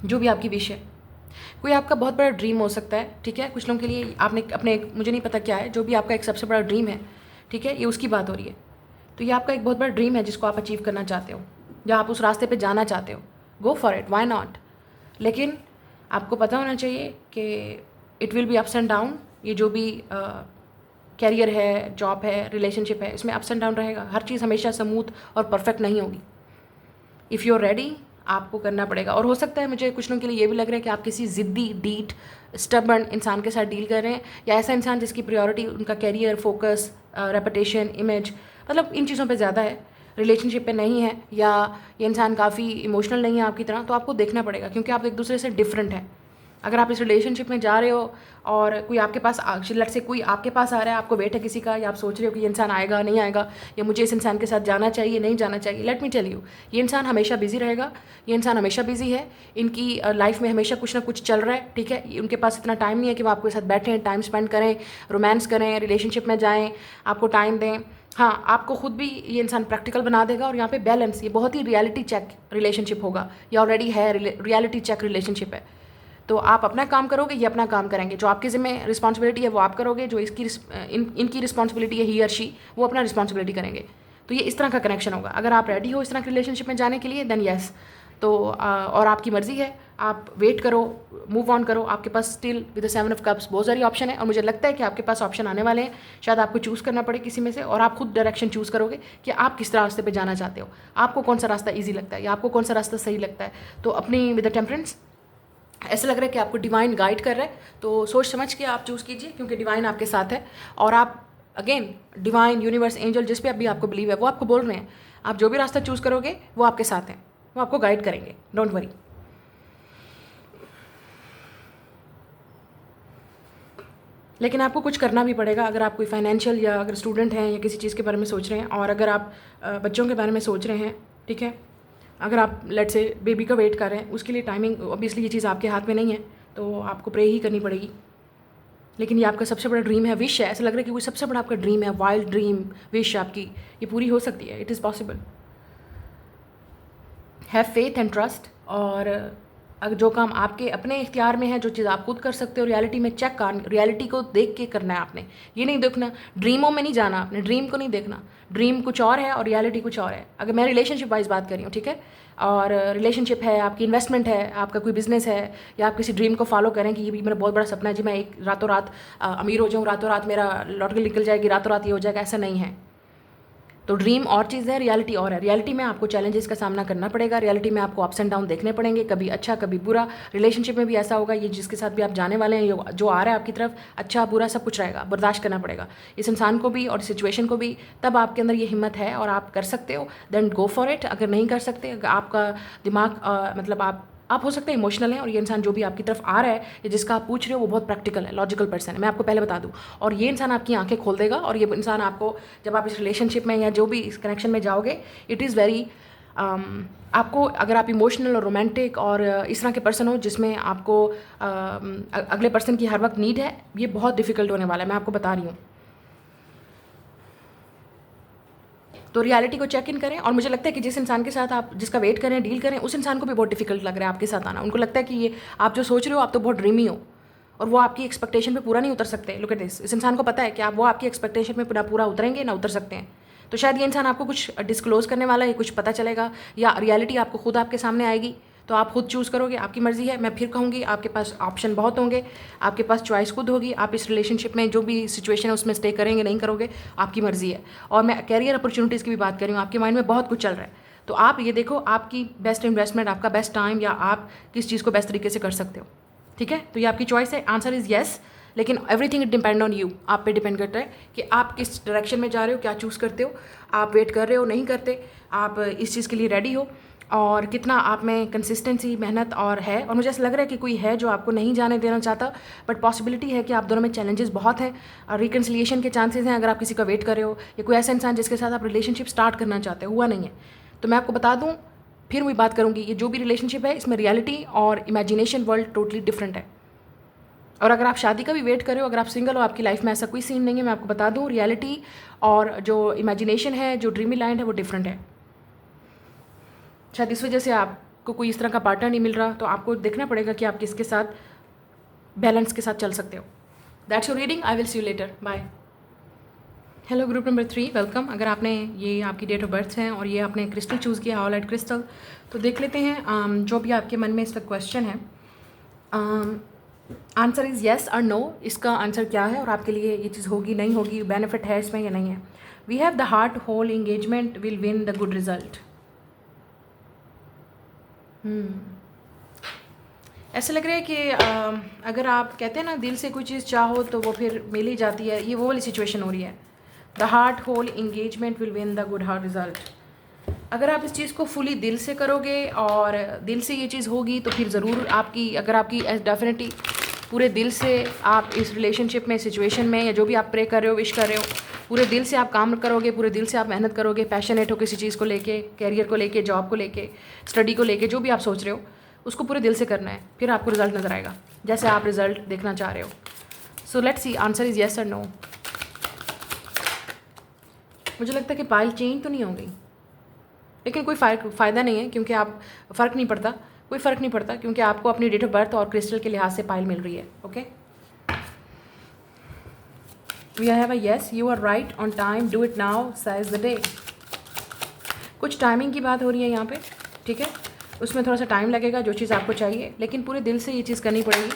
जो भी आपकी विश है। कोई आपका बहुत बड़ा ड्रीम हो सकता है, ठीक है। कुछ लोगों के लिए आपने अपने, मुझे नहीं पता क्या है, जो भी आपका एक सबसे बड़ा ड्रीम है, ठीक है, ये उसकी बात हो रही है। तो ये आपका एक बहुत बड़ा ड्रीम है जिसको आप अचीव करना चाहते हो, या आप उस रास्ते पे जाना चाहते हो, go for it, why not. लेकिन आपको पता होना चाहिए कि it will be ups and down. ये जो भी कैरियर है, जॉब है, रिलेशनशिप है, इसमें अप्स एंड डाउन रहेगा। हर चीज़ हमेशा स्मूथ और परफेक्ट नहीं होगी। इफ़ यू आर रेडी, आपको करना पड़ेगा। और हो सकता है मुझे कुछ लोगों के लिए ये भी लग रहा है कि आप किसी ज़िद्दी, डीठ, स्टबर्न इंसान के साथ डील कर रहे हैं, या ऐसा इंसान जिसकी प्रायोरिटी उनका कैरियर, फोकस, रेपुटेशन, इमेज, मतलब इन चीज़ों पे ज़्यादा है, रिलेशनशिप पे नहीं है, या ये इंसान काफ़ी इमोशनल नहीं है आपकी तरह। तो आपको देखना पड़ेगा, क्योंकि आप एक दूसरे से डिफरेंट हैं। अगर आप इस रिलेशनशिप में जा रहे हो और कोई आपके पास लट से कोई आपके पास आ रहा है, आपको वेट है किसी का, या आप सोच रहे हो कि ये इंसान आएगा नहीं आएगा, या मुझे इस इंसान के साथ जाना चाहिए नहीं जाना चाहिए, लेट मी टेल यू, ये इंसान हमेशा बिजी रहेगा। ये इंसान हमेशा बिजी है, इनकी लाइफ में हमेशा कुछ ना कुछ चल रहा है, ठीक है। उनके पास इतना टाइम नहीं है कि वो आपके साथ बैठें, टाइम स्पेंड करें, रोमांस करें, रिलेशनशिप में जाएँ, आपको टाइम दें। हाँ, आपको खुद भी ये इंसान प्रैक्टिकल बना देगा। और यहाँ पे बैलेंस, ये बहुत ही रियलिटी चेक रिलेशनशिप होगा, ये ऑलरेडी है, रियलिटी चेक रिलेशनशिप है। तो आप अपना काम करोगे, ये अपना काम करेंगे। जो आपके ज़िम्मे रिस्पॉन्सिबिलिटी है वो आप करोगे, जो इनकी रिस्पॉन्सिबिलिटी है, ही और शी, वो अपना रिस्पॉन्सिबिलिटी करेंगे। तो ये इस तरह का कनेक्शन होगा। अगर आप रेडी हो इस तरह के रिलेशनशिप में जाने के लिए, देन यस। तो और आपकी मर्ज़ी है, आप वेट करो, मूव ऑन करो। आपके पास still with the 7 of cups बहुत सारी ऑप्शन है, और मुझे लगता है कि आपके पास ऑप्शन आने वाले हैं। शायद आपको चूज़ करना पड़े किसी में से, और आप खुद डायरेक्शन चूज़ करोगे कि आप किस रास्ते पे जाना चाहते हो, आपको कौन सा रास्ता ईजी लगता है, या आपको कौन सा रास्ता सही लगता है। तो अपनी विद द टेम्परेंस, ऐसा लग रहा है कि आपको डिवाइन गाइड कर रहा है, तो सोच समझ के आप चूज़ कीजिए, क्योंकि डिवाइन आपके साथ है। और आप अगेन, डिवाइन, यूनिवर्स, एंजल, जिस पे अभी आपको बिलीव है, वो आपको बोल रहे हैं, आप जो भी रास्ता चूज़ करोगे वो आपके साथ हैं, वो आपको गाइड करेंगे, डोंट वरी। लेकिन आपको कुछ करना भी पड़ेगा। अगर आप कोई फाइनेंशियल, या अगर स्टूडेंट हैं, या किसी चीज़ के बारे में सोच रहे हैं, और अगर आप बच्चों के बारे में सोच रहे हैं, ठीक है, अगर आप लेट से बेबी का वेट कर रहे हैं, उसके लिए टाइमिंग ऑब्वियसली ये चीज़ आपके हाथ में नहीं है, तो आपको प्रे ही करनी पड़ेगी। लेकिन ये आपका सबसे बड़ा ड्रीम है, विश है, ऐसा लग रहा है कि वो सबसे बड़ा आपका ड्रीम है, वाइल्ड ड्रीम, विश आपकी, ये पूरी हो सकती है। It is possible. Have faith and trust. और अगर जो काम आपके अपने इख्तियार में है, जो चीज़ आप खुद कर सकते हो, रियलिटी में चेक कर, रियलिटी को देख के करना है आपने। ये नहीं देखना, ड्रीमों में नहीं जाना, आपने ड्रीम को नहीं देखना। ड्रीम कुछ और है और रियलिटी कुछ और है। अगर मैं रिलेशनशिप वाइज बात कर रही हूँ, ठीक है, और रिलेशनशिप है, आपकी इन्वेस्टमेंट है, आपका कोई बिजनेस है, या आप किसी ड्रीम को फॉलो करें कि ये भी मेरा बहुत बड़ा सपना है जी, मैं एक रातों रात अमीर हो जाऊँ, रातों रात मेरा लॉटरी निकल जाएगी, रातों रात ये हो जाएगा, ऐसा नहीं है। तो ड्रीम और चीज़ है, रियलिटी और है। रियलिटी में आपको चैलेंजेस का सामना करना पड़ेगा, रियलिटी में आपको अप्स एंड डाउन देखने पड़ेंगे, कभी अच्छा कभी बुरा। रिलेशनशिप में भी ऐसा होगा, ये जिसके साथ भी आप जाने वाले हैं, जो आ रहा है आपकी तरफ, अच्छा बुरा सब कुछ रहेगा, बर्दाश्त करना पड़ेगा इस इंसान को भी और सिचुएशन को भी। तब आपके अंदर ये हिम्मत है और आप कर सकते हो, देन गो फॉर इट। अगर नहीं कर सकते, अगर आपका दिमाग मतलब आप हो सकते हैं इमोशनल हैं, और ये इंसान जो भी आपकी तरफ आ रहा है, या जिसका आप पूछ रहे हो, वो बहुत प्रैक्टिकल है, लॉजिकल पर्सन है, मैं आपको पहले बता दूं। और ये इंसान आपकी आंखें खोल देगा, और ये इंसान आपको, जब आप इस रिलेशनशिप में या जो भी इस कनेक्शन में जाओगे, इट इज़ वेरी आपको, अगर आप इमोशनल और रोमांटिक और इस तरह के पर्सन हो जिसमें आपको अगले पर्सन की हर वक्त नीड है, ये बहुत डिफिकल्ट होने वाला है, मैं आपको बता रही हूँ। तो रियलिटी को चेक इन करें। और मुझे लगता है कि जिस इंसान के साथ आप जिसका वेट करें, डील करें, उस इंसान को भी बहुत डिफिकल्ट लग रहा है आपके साथ आना। उनको लगता है कि ये आप जो सोच रहे हो, आप तो बहुत ड्रीमी हो, और वो आपकी एक्सपेक्टेशन पे पूरा नहीं उतर सकते। लुक एट दिस, इस इंसान को पता है कि वो आपकी एक्सपेक्टेशन पे पूरा उतरेंगे ना उतर सकते हैं। तो शायद ये इंसान आपको कुछ डिस्क्लोज करने वाला है, कुछ पता चलेगा, या रियलिटी आपको खुद आपके सामने आएगी, तो आप खुद चूज़ करोगे, आपकी मर्ज़ी है। मैं फिर कहूँगी, आपके पास ऑप्शन बहुत होंगे, आपके पास चॉइस खुद होगी। आप इस रिलेशनशिप में जो भी सिचुएशन है उसमें स्टे करेंगे नहीं करोगे, आपकी मर्ज़ी है। और मैं कैरियर अपॉर्चुनिटीज़ की भी बात कर रही हूँ, आपके माइंड में बहुत कुछ चल रहा है, तो आप ये देखो आपकी बेस्ट इन्वेस्टमेंट, आपका बेस्ट टाइम, या आप किस चीज़ को बेस्ट तरीके से कर सकते हो, ठीक है। तो ये आपकी चॉइस है, आंसर इज़ येस। लेकिन everything it depend on you, आप पे डिपेंड करता है कि आप किस डायरेक्शन में जा रहे हो, क्या चूज़ करते हो, आप वेट कर रहे हो नहीं करते, आप इस चीज़ के लिए रेडी हो, और कितना आप में कंसिस्टेंसी, मेहनत और है। और मुझे ऐसा लग रहा है कि कोई है जो आपको नहीं जाने देना चाहता, बट पॉसिबिलिटी है कि आप दोनों में चैलेंजेस बहुत हैं, और रिकन्सिलिएशन के चांसेस हैं अगर आप किसी का वेट कर रहे हो, या कोई ऐसा इंसान जिसके साथ आप रिलेशनशिप स्टार्ट करना चाहते हो, हुआ नहीं है। तो मैं आपको बता दूँ, फिर वही बात करूँगी, ये जो भी रिलेशनशिप है, इसमें रियलिटी और इमेजिनेशन वर्ल्ड टोटली डिफरेंट है। और अगर आप शादी का भी वेट कर रहे हो, अगर आप सिंगल हो, आपकी लाइफ में ऐसा कोई सीन नहीं है, मैं आपको बता दूँ, रियलिटी और जो इमेजिनेशन है, जो ड्रीमी लैंड है, वो डिफरेंट है। शायद इस वजह से आपको कोई इस तरह का पार्टनर नहीं मिल रहा, तो आपको देखना पड़ेगा कि आप किसके साथ बैलेंस के साथ चल सकते हो। That's your reading, I will see you later, bye. Hello group number 3, welcome. अगर आपने, ये आपकी डेट ऑफ बर्थ है और ये आपने क्रिस्टल चूज़ किया, हाउलाइट क्रिस्टल, तो देख लेते हैं जो भी आपके मन में इसका क्वेश्चन है, आंसर इज़ येस और नो, इसका आंसर क्या है और आपके लिए ये चीज़ होगी नहीं होगी, बेनिफिट है इसमें या नहीं है। We have the heart whole engagement will win the good result. ऐसा लग रहा है कि अगर आप कहते हैं ना दिल से कोई चीज़ चाहो तो वो फिर मिल ही जाती है, ये वो वाली सिचुएशन हो रही है। The heart whole engagement will win the good heart result. अगर आप इस चीज़ को फुली दिल से करोगे और दिल से ये चीज़ होगी तो फिर ज़रूर आपकी, अगर आपकी डेफिनेटली पूरे दिल से आप इस रिलेशनशिप में, सिचुएशन में, या जो भी आप प्रे कर रहे हो, विश कर रहे हो, पूरे दिल से आप काम करोगे, पूरे दिल से आप मेहनत करोगे, पैशनेट हो किसी चीज़ को लेके, कैरियर को लेके, जॉब को लेके, स्टडी को लेके, जो भी आप सोच रहे हो उसको पूरे दिल से करना है, फिर आपको रिजल्ट नज़र आएगा जैसे आप रिजल्ट देखना चाह रहे हो। So let's see, answer is yes और नो। मुझे लगता है कि पाइल चेंज तो नहीं हो गई, लेकिन कोई फ़ायदा नहीं है क्योंकि आप फ़र्क नहीं पड़ता, कोई फ़र्क नहीं पड़ता क्योंकि आपको अपनी डेट ऑफ बर्थ और क्रिस्टल के लिहाज से पाइल मिल रही है। Okay, we have a yes, you are right on time, do it now, seize the day. कुछ टाइमिंग की बात हो रही है यहाँ पे, ठीक है, उसमें थोड़ा सा टाइम लगेगा जो चीज़ आपको चाहिए, लेकिन पूरे दिल से ये चीज़ करनी पड़ेगी।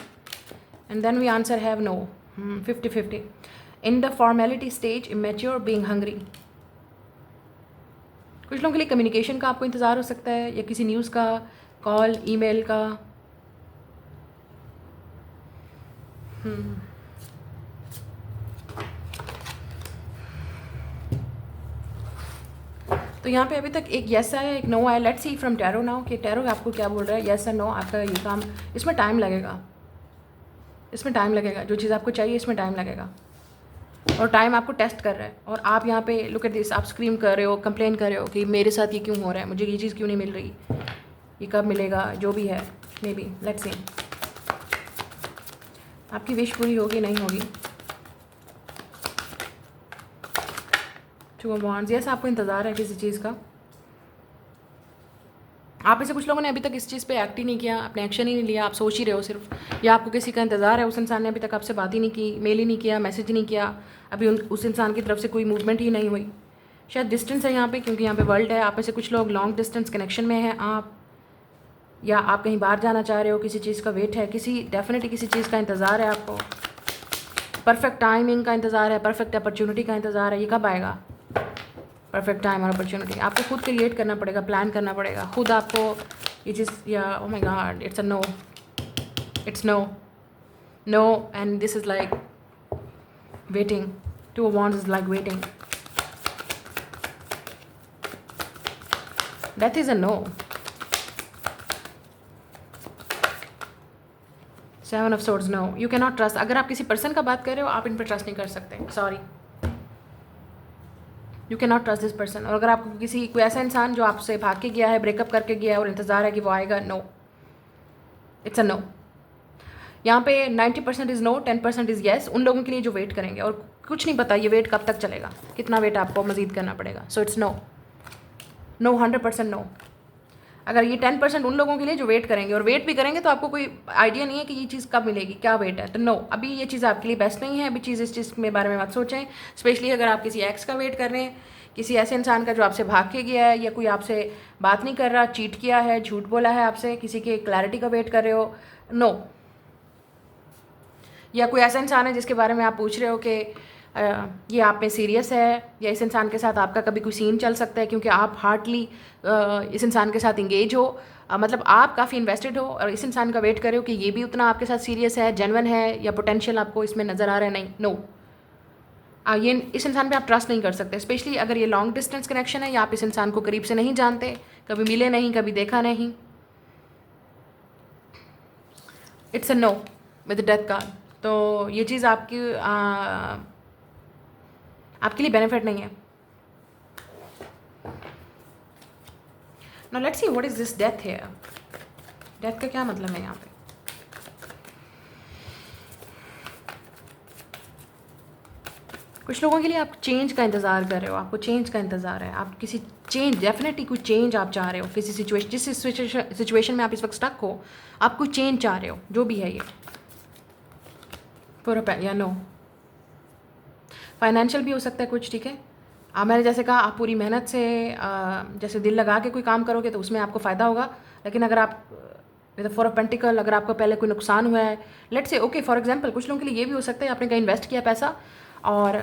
And then we answer have no, 50-50। In the formality stage, immature, being hungry. कुछ लोगों के लिए कम्युनिकेशन का आपको इंतज़ार हो सकता है, या किसी न्यूज़ का, कॉल, ईमेल का। तो यहाँ पे अभी तक एक येस आया, एक नो आया। Let's see from tarot now कि टैरो आपको क्या बोल रहा है, येस और नो। आपका ये काम, इसमें टाइम लगेगा, इसमें टाइम लगेगा, जो चीज़ आपको चाहिए इसमें टाइम लगेगा, और टाइम आपको टेस्ट कर रहा है। और आप यहाँ पे लुक एट दिस, आप स्क्रीम कर रहे हो, कंप्लेन कर रहे हो कि मेरे साथ ये क्यों हो रहा है, मुझे ये चीज़ क्यों नहीं मिल रही, ये कब मिलेगा, जो भी है, मे बी। लेट्स सी आपकी विश पूरी होगी, नहीं होगी। टू ऑफ वांड्स, यस, आपको इंतज़ार है किसी चीज़ का। आप में से कुछ लोगों ने अभी तक इस चीज़ पे एक्ट ही नहीं किया, आपने एक्शन ही नहीं लिया, आप सोच ही रहे हो सिर्फ, या आपको किसी का इंतज़ार है, उस इंसान ने अभी तक आपसे बात ही नहीं की, मेल ही नहीं किया, मैसेज नहीं किया, अभी उस इंसान की तरफ से कोई मूवमेंट ही नहीं हुई। शायद डिस्टेंस है यहाँ पे, क्योंकि यहाँ पे वर्ल्ड है। आप में से कुछ लोग लॉन्ग डिस्टेंस कनेक्शन में हैं आप, या आप कहीं बाहर जाना चाह रहे हो, किसी चीज़ का वेट है, किसी डेफिनेटली किसी चीज़ का इंतज़ार है आपको, परफेक्ट टाइमिंग का इंतज़ार है, परफेक्ट अपॉर्चुनिटी का इंतज़ार है। ये कब आएगा परफेक्ट टाइम और अपॉर्चुनिटी? आपको खुद क्रिएट करना पड़ेगा, प्लान करना पड़ेगा खुद आपको ये चीज़। या oh my God, it's a no, it's no, no, and this is like waiting. Two of wands is like waiting. That is a no. Seven of swords, no, you can not trust. अगर आप किसी person का बात कर रहे हो, आप इन पर ट्रस्ट नहीं कर सकते, sorry, you can not trust this person. और अगर आपको किसी, कोई ऐसा इंसान जो आपसे भाग के गया है, ब्रेकअप करके गया है और इंतज़ार है कि वो आएगा, नो, इट्स अ नो। यहाँ पे 90% इज़ नो, 10% इज़ येस, उन लोगों के लिए जो वेट करेंगे। और कुछ नहीं पता ये वेट कब तक चलेगा, कितना वेट आपको मज़ीद करना पड़ेगा। So it's no, no, 100% no. अगर ये 10% उन लोगों के लिए जो वेट करेंगे, और वेट भी करेंगे तो आपको कोई आइडिया नहीं है कि ये चीज़ कब मिलेगी, क्या वेट है, तो नो, अभी ये चीज़ आपके लिए बेस्ट नहीं है। अभी इस चीज़ के बारे में मत सोचें, स्पेशली अगर आप किसी एक्स का वेट कर रहे हैं, किसी ऐसे इंसान का जो आपसे भाग के गया है, या कोई आपसे बात नहीं कर रहा, चीट किया है, झूठ बोला है आपसे, किसी के क्लैरिटी का वेट कर रहे हो, नो। या कोई ऐसा इंसान है जिसके बारे में आप पूछ रहे हो कि ये आप में सीरियस है, या इस इंसान के साथ आपका कभी कोई सीन चल सकता है, क्योंकि आप हार्डली इस इंसान के साथ इंगेज हो, मतलब आप काफ़ी इन्वेस्टेड हो, और इस इंसान का वेट कर रहे हो कि ये भी उतना आपके साथ सीरियस है, जेन्युइन है, या पोटेंशियल आपको इसमें नज़र आ रहा है, नहीं, नो। ये इस इंसान पे आप ट्रस्ट नहीं कर सकते, स्पेशली अगर ये लॉन्ग डिस्टेंस कनेक्शन है, या आप इस इंसान को करीब से नहीं जानते, कभी मिले नहीं, कभी देखा नहीं। It's a know with death card. तो ये चीज़ आपके लिए बेनिफिट नहीं है। Now let's see what is this death here. Death का क्या मतलब है यहाँ पे? कुछ लोगों के लिए आप चेंज का इंतज़ार कर रहे हो, आपको चेंज का इंतज़ार है, आप किसी चेंज, डेफिनेटली कोई चेंज आप चाह रहे हो, किसी सिचुएशन, जिस सिचुएशन में आप इस वक्त स्टक हो, आप कोई चेंज चाह रहे हो, जो भी है ये, पूरा या नो। फाइनेंशियल भी हो सकता है कुछ, ठीक है। मैंने जैसे कहा, आप पूरी मेहनत से जैसे दिल लगा के कोई काम करोगे तो उसमें आपको फ़ायदा होगा, लेकिन अगर आप विद फोर ऑफ पेंटिकल, अगर आपको पहले कोई नुकसान हुआ है, let's say okay for example, कुछ लोगों के लिए ये भी हो सकता है आपने कहीं इन्वेस्ट किया पैसा, और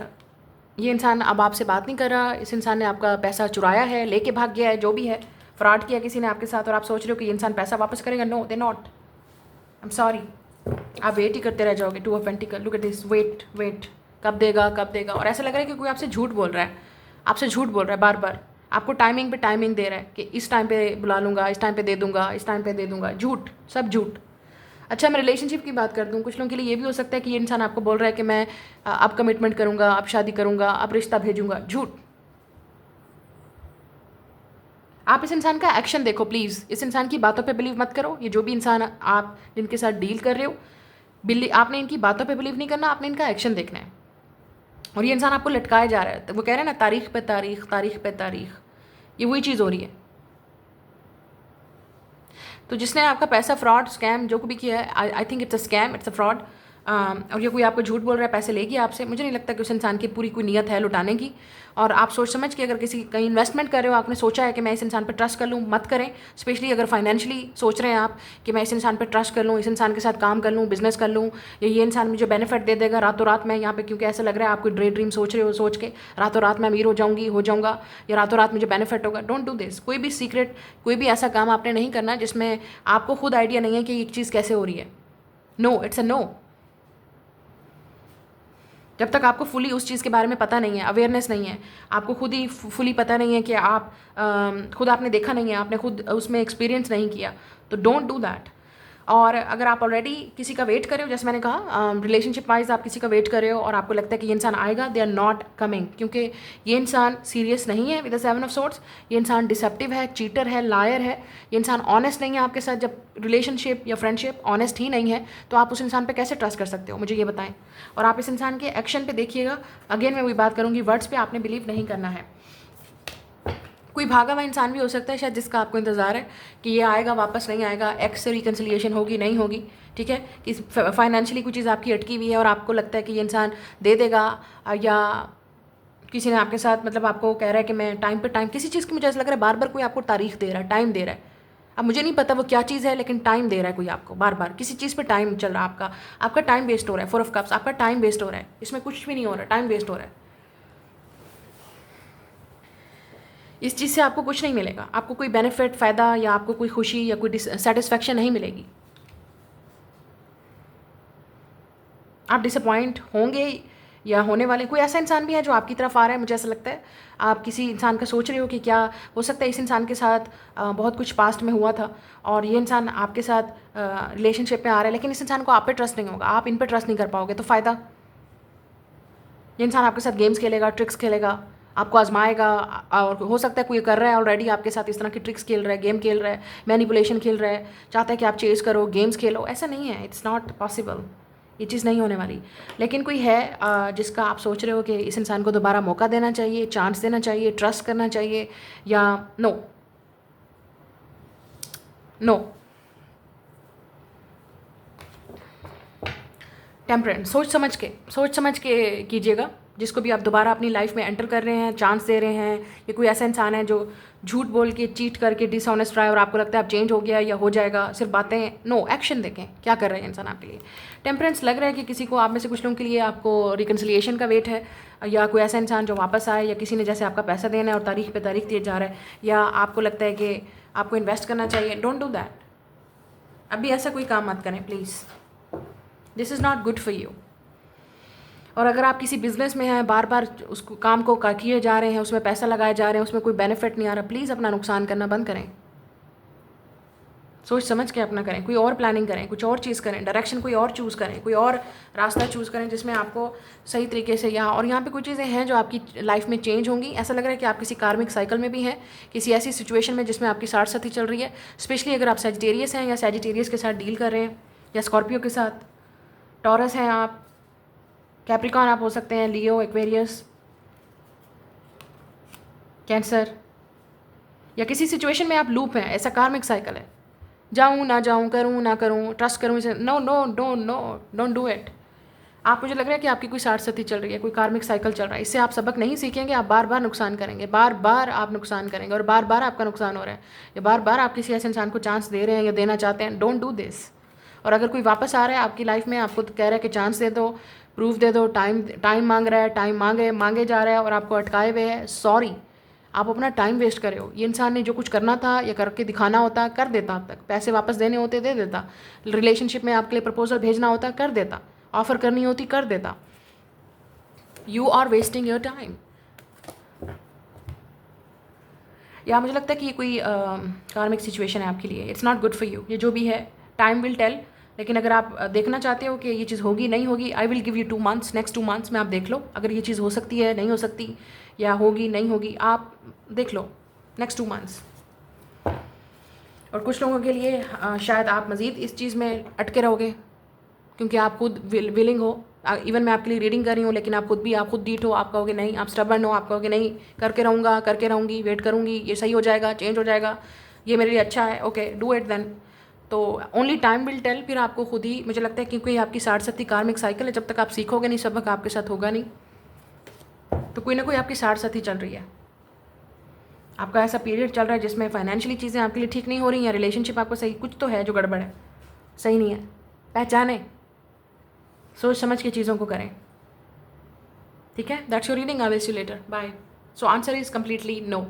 ये इंसान अब आपसे बात नहीं कर रहा, इस इंसान ने आपका पैसा चुराया है, लेके भाग गया है, जो भी है, फ्रॉड किया किसी ने आपके साथ और आप सोच रहे हो कि ये इंसान पैसा वापस करेगा, no they not, I am sorry. आप वेट ही करते रह जाओगे। 2 of pentacle, look at this, wait wait, कब देगा कब देगा। और ऐसा लग रहा है कि कोई आपसे झूठ बोल रहा है, आपसे झूठ बोल रहा है बार बार, आपको टाइमिंग पे टाइमिंग दे रहा है कि इस टाइम पे बुला लूँगा, इस टाइम पे दे दूँगा, इस टाइम पे दे दूँगा। झूठ, सब झूठ। अच्छा, मैं रिलेशनशिप की बात कर दूँ, कुछ लोगों के लिए ये भी हो सकता है कि ये इंसान आपको बोल रहा है कि मैं अब कमिटमेंट करूँगा, अब शादी करूँगा, अब रिश्ता भेजूँगा। झूठ। आप इस इंसान का एक्शन देखो प्लीज़, इस इंसान की बातों पे बिलीव मत करो। ये जो भी इंसान आप जिनके साथ डील कर रहे हो, आपने इनकी बातों पे बिलीव नहीं करना, आपने इनका एक्शन देखना है। और ये इंसान आपको लटकाया जा रहा है, तो वो कह रहे हैं ना, तारीख पे तारीख, तारीख पे तारीख, ये वही चीज़ हो रही है। तो जिसने आपका पैसा, फ्रॉड, स्कैम जो भी किया है, I think it's a scam, it's a fraud. और ये कोई आपको झूठ बोल रहा है, पैसे लेगी आपसे, मुझे नहीं लगता कि उस इंसान की पूरी कोई नीयत है लुटाने की। और आप सोच समझ के अगर कहीं इन्वेस्टमेंट कर रहे हो, आपने सोचा है कि मैं इस इंसान पर ट्रस्ट कर लूँ, मत करें। स्पेशली अगर फाइनेंशियली सोच रहे हैं आप कि मैं इस इंसान पर ट्रस्ट कर लूँ, इस इंसान के साथ काम कर लूँ, बिजनेस कर लूँ, या ये इंसान मुझे बेनिफिट दे देगा रातों रात में यहाँ पे, क्योंकि ऐसा लग रहा है आप कोई ड्रीम सोच रहे हो, सोच के रातों रात मैं अमीर हो जाऊँगा, या रातों रात मुझे बेनिफिट होगा। Don't do this. कोई भी सीक्रेट, कोई भी ऐसा काम आपने नहीं करना जिसमें आपको खुद आइडिया नहीं है कि एक चीज़ कैसे हो रही है। No, it's a no. जब तक आपको फुली उस चीज़ के बारे में पता नहीं है, अवेयरनेस नहीं है, आपको खुद ही फुली पता नहीं है कि आप खुद आपने देखा नहीं है, आपने खुद उसमें एक्सपीरियंस नहीं किया, तो डोंट डू दैट। और अगर आप ऑलरेडी किसी का वेट कर रहे हो, जैसे मैंने कहा रिलेशनशिप वाइज आप किसी का वेट कर रहे हो और आपको लगता है कि ये इंसान आएगा, दे आर नॉट कमिंग, क्योंकि ये इंसान सीरियस नहीं है विद द 7 ऑफ सोर्ड्स। ये इंसान डिसेप्टिव है, चीटर है, लायर है, ये इंसान ऑनेस्ट नहीं है आपके साथ। जब रिलेशनशिप या फ्रेंडशिप ऑनेस्ट ही नहीं है तो आप उस इंसान पे कैसे ट्रस्ट कर सकते हो, मुझे ये बताएं। और आप इस इंसान के एक्शन पे देखिएगा, अगेन मैं वही बात करूँगी, वर्ड्स पे आपने बिलीव नहीं करना है। कोई भागा हुआ इंसान भी हो सकता है शायद, जिसका आपको इंतज़ार है कि ये आएगा, वापस नहीं आएगा, एक्स से रिकन्सिलिएशन होगी नहीं होगी, ठीक है, कि फाइनेंशियली कोई चीज़ आपकी अटकी हुई है और आपको लगता है कि ये इंसान दे देगा, या किसी ने आपके साथ मतलब आपको कह रहा है कि मैं टाइम पे टाइम, किसी चीज़ की मुझे ऐसा लग रहा है बार बार कोई आपको तारीख दे रहा है, टाइम दे रहा है। अब मुझे नहीं पता वो क्या चीज़ है, लेकिन टाइम दे रहा है कोई आपको, बार बार किसी चीज़ पे टाइम चल रहा है आपका टाइम वेस्ट हो रहा है। 4 ऑफ कप्स, आपका टाइम वेस्ट हो रहा है, इसमें कुछ भी नहीं हो रहा है, टाइम वेस्ट हो रहा है। इस चीज़ से आपको कुछ नहीं मिलेगा, आपको कोई बेनिफिट, फ़ायदा, या आपको कोई खुशी या कोई सेटिस्फैक्शन नहीं मिलेगी। आप डिसअपॉइंट होंगे या होने वाले। कोई ऐसा इंसान भी है जो आपकी तरफ आ रहा है, मुझे ऐसा लगता है आप किसी इंसान का सोच रहे हो कि क्या हो सकता है इस इंसान के साथ बहुत कुछ पास्ट में हुआ था और ये इंसान आपके साथ रिलेशनशिप में आ रहा है, लेकिन इस इंसान को आप पे ट्रस्ट नहीं होगा, आप इन पे ट्रस्ट नहीं कर पाओगे, तो फ़ायदा। ये इंसान आपके साथ गेम्स खेलेगा, ट्रिक्स खेलेगा, आपको आजमाएगा, और हो सकता है कोई कर रहा है ऑलरेडी आपके साथ, इस तरह की ट्रिक्स खेल रहा है, गेम खेल रहा है, मैनिपुलेशन खेल रहा है, चाहता है कि आप चेस करो, गेम्स खेलो। ऐसा नहीं है, इट्स नॉट पॉसिबल, ये चीज़ नहीं होने वाली। लेकिन कोई है जिसका आप सोच रहे हो कि इस इंसान को दोबारा मौका देना चाहिए, चांस देना चाहिए, ट्रस्ट करना चाहिए, या नो नो। टेम्परेंट, सोच समझ के कीजिएगा। जिसको भी आप दोबारा अपनी लाइफ में एंटर कर रहे हैं, चांस दे रहे हैं, ये कोई ऐसा इंसान है जो झूठ बोल के, चीट करके, डिसऑनेस्ट रहा है और आपको लगता है आप चेंज हो गया या हो जाएगा, सिर्फ बातें, नो, एक्शन देखें क्या कर रहे हैं इंसान आपके लिए। टेम्परेंस, लग रहा है कि किसी को, आप में से कुछ लोगों के लिए आपको रिकन्सिलिएशन का वेट है, या कोई ऐसा इंसान जो वापस आए, या किसी ने जैसे आपका पैसा देना है और तारीख पे तारीख दिए जा रहा है, या आपको लगता है कि आपको इन्वेस्ट करना चाहिए। डोंट डू दैट, अभी ऐसा कोई काम मत करें please, this is not good for you. और अगर आप किसी बिज़नेस में हैं, बार बार उसको काम को किए जा रहे हैं, उसमें पैसा लगाए जा रहे हैं, उसमें कोई बेनिफिट नहीं आ रहा, प्लीज़ अपना नुकसान करना बंद करें, सोच समझ के अपना करें, कोई और प्लानिंग करें, कुछ और चीज़ करें, डायरेक्शन कोई और चूज़ करें, कोई और रास्ता चूज़ करें जिसमें आपको सही तरीके से यहाँ पे कुछ चीज़ें हैं जो आपकी लाइफ में चेंज होंगी। ऐसा लग रहा है कि आप किसी कार्मिक साइकिल में भी हैं, किसी ऐसी सिचुएशन में जिसमें आपकी साथ साथी चल रही है। स्पेशली अगर आप सजिटेरियस हैं या सजिटेरियस के साथ डील कर रहे हैं, या स्कॉर्पियो के साथ, टॉरस हैं आप, कैप्रिकॉन आप हो सकते हैं, लियो, एक्वेरियस, कैंसर, या किसी सिचुएशन में आप लूप हैं, ऐसा कार्मिक साइकिल है, जाऊँ ना जाऊँ, करूँ ना करूँ, ट्रस्ट करूँ इसे, no no no no, don't do it. आप, मुझे लग रहा है कि आपकी कोई साठ सती चल रही है, कोई कार्मिक साइकिल चल रहा है, इससे आप सबक नहीं सीखेंगे, आप बार बार नुकसान करेंगे, बार बार आप नुकसान करेंगे, और बार बार आपका नुकसान हो रहा है, या बार बार आप किसी ऐसे इंसान को चांस दे रहे हैं या देना चाहते हैं। Don't do this. और अगर कोई वापस आ रहा है आपकी लाइफ में, आपको कह रहा है कि चांस दे दो, प्रूफ दे दो, टाइम मांग रहा है, टाइम मांगे जा रहा है और आपको अटकाए हुए है, सॉरी, आप अपना टाइम वेस्ट कर रहे हो। ये इंसान ने जो कुछ करना था या करके दिखाना होता कर देता, अब तक पैसे वापस देने होते दे देता, रिलेशनशिप में आपके लिए प्रपोजल भेजना होता कर देता, ऑफर करनी होती कर देता। You are wasting your time. या मुझे लगता है कि ये कोई कार्मिक सिचुएशन है आपके लिए। It's not good for you. ये जो भी है टाइम विल टेल। लेकिन अगर आप देखना चाहते हो कि ये चीज़ होगी नहीं होगी, I will give you 2 months। Next 2 months में आप देख लो अगर ये चीज़ हो सकती है नहीं हो सकती, या होगी नहीं होगी, आप देख लो नेक्स्ट 2 months। और कुछ लोगों के लिए शायद आप मज़ीद इस चीज़ में अटके रहोगे क्योंकि आप खुद विलिंग हो। इवन मैं आपके लिए रीडिंग कर रही हूँ, लेकिन आप खुद डीठ हो। आप कहोगे नहीं, आप स्टबर्न हो, आप कहोगे नहीं करके रहूँगा, करके रहूँगी, वेट करूँगी, ये सही हो जाएगा, चेंज हो जाएगा, ये मेरे लिए अच्छा है, ओके डू इट देन। तो ओनली टाइम विल टेल। फिर आपको खुद ही, मुझे लगता है क्योंकि आपकी 60-70 कार्मिक साइकिल है, जब तक आप सीखोगे नहीं सबक आपके साथ होगा नहीं। तो कोई ना कोई आपकी 60-70 चल रही है। आपका ऐसा पीरियड चल रहा है जिसमें फाइनेंशियली चीज़ें आपके लिए ठीक नहीं हो रही हैं, रिलेशनशिप आपको सही, कुछ तो है जो गड़बड़ है, सही नहीं है। पहचानें, सोच समझ के चीज़ों को करें। ठीक है, that's your reading. I will see you later, bye. So answer is completely no.